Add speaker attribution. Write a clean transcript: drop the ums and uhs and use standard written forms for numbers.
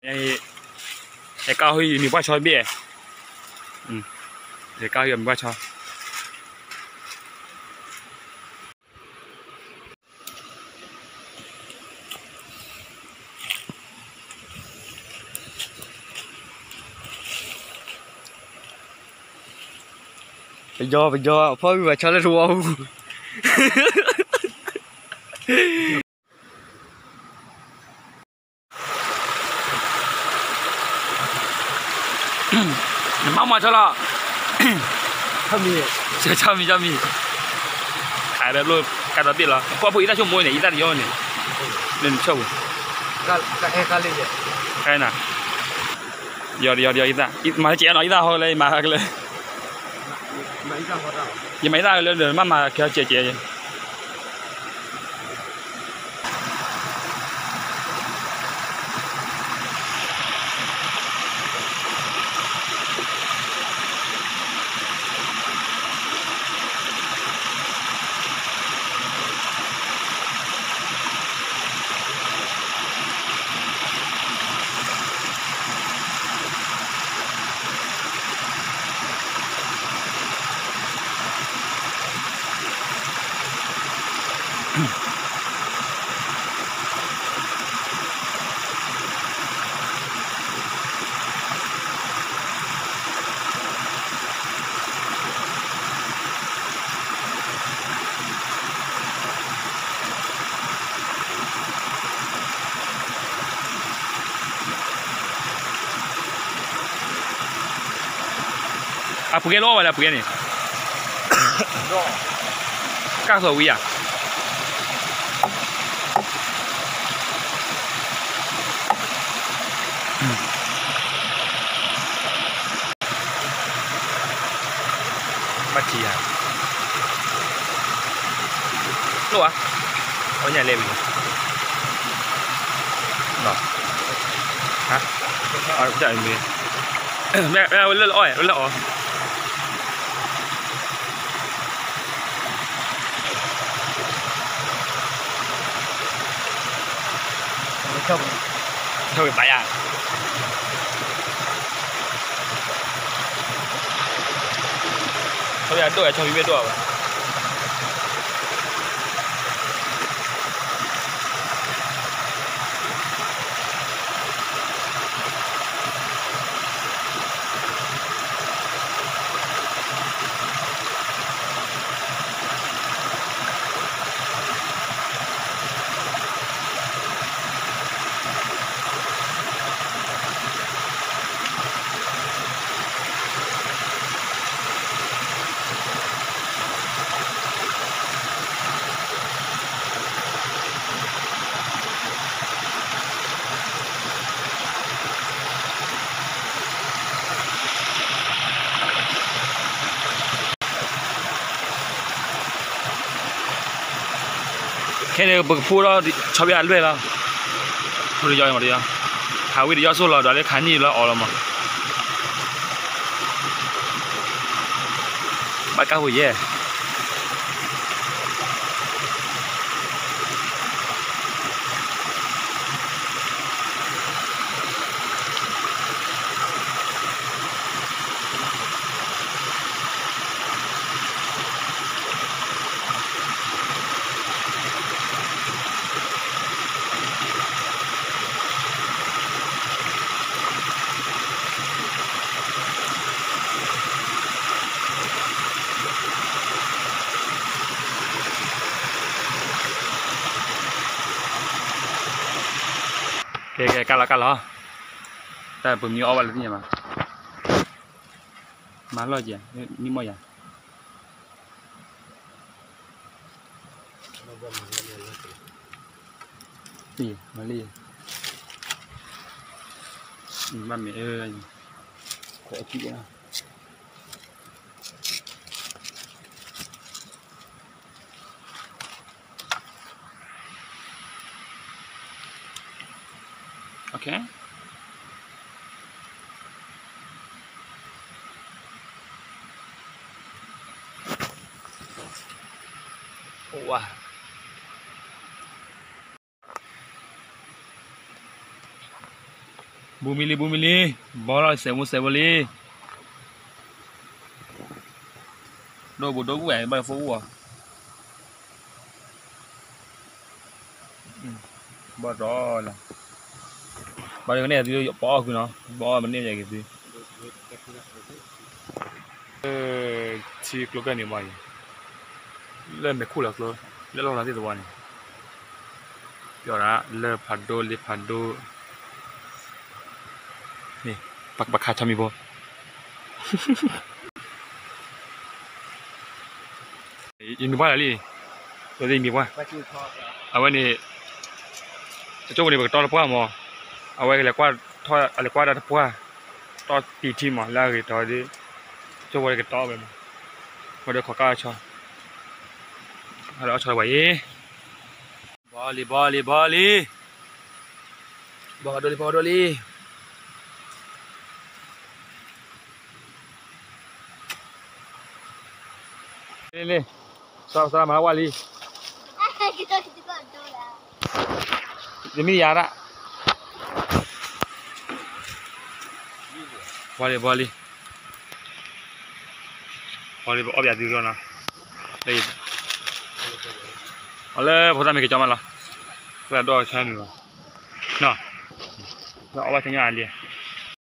Speaker 1: ไอ้ก้าวที่มีว่าชอยเบี้ยไอ้ก้าวที่มีว่าชอยไปย่อพ่อมีว่าชอยแล้วทัวร์妈妈去了，小米，海的路改到地了，光不一旦就摸呢，一旦要呢，那你跳不？开呢？要一旦，买钱了一旦好嘞，买个嘞，也没大了，慢慢给他解。啊，不给落了，不给你。干啥味啊？Bắt chi à? Lúc à? Ở nhà lên rồi. Rồi. Hả? Ở chạy mình. Mẹ lên lọ. Thôi bậy à. Thôi đuổi cho biết đuổi. Cái này bực phu đó cho biết ăn luôn là thôi đi mà đi à hào đi số là để khán gì là ở mà bắt cá hồi về cái cắt là tại bữa nhiều vào là gì mà lo gì như mọi vậy gì mà li ba mẹ ơi khỏe chị à okay wow บูมิลีบอลเซมุเซวลีโดบุโดบุแหวนใบฟูอ่ะบอลรอละบอลเนี่ยที่ปอคือเนาะบอลมันเนี่ยใหญ่กี่ทีชีกลูกกันนี่บ่อยเริ่มไปคู่หลักเลยแล้วเราที่ตัวนี้เดี๋ยวนะเริ่มพัดโดลิพัดโดนี่ปักขาดทำมีบ่ยินดีว่าอะไรตัวนี้มีว่าเอาไว้นี่โจ้วันนี้บอกตอนละพัวหมอเอาไว้อะไรกว่าทอดอะไรกว่าดัดพัวตอนตีทีหมอแล้วก็ตอนนี้โจ้วันนี้ก็ต่อไปมาเดี๋ยวขอก้าวชอเราชอยไว้บอลโดลีนี่สลามาวาลีเดี๋ยวมียาละบอลออกแบบดีกว่านะเลยเอาเลยพอทำไม่กี่จอมันละแล้วดูใช่ไหมล่ะเนาะแล้วเอาไว้ทั้งยาเลย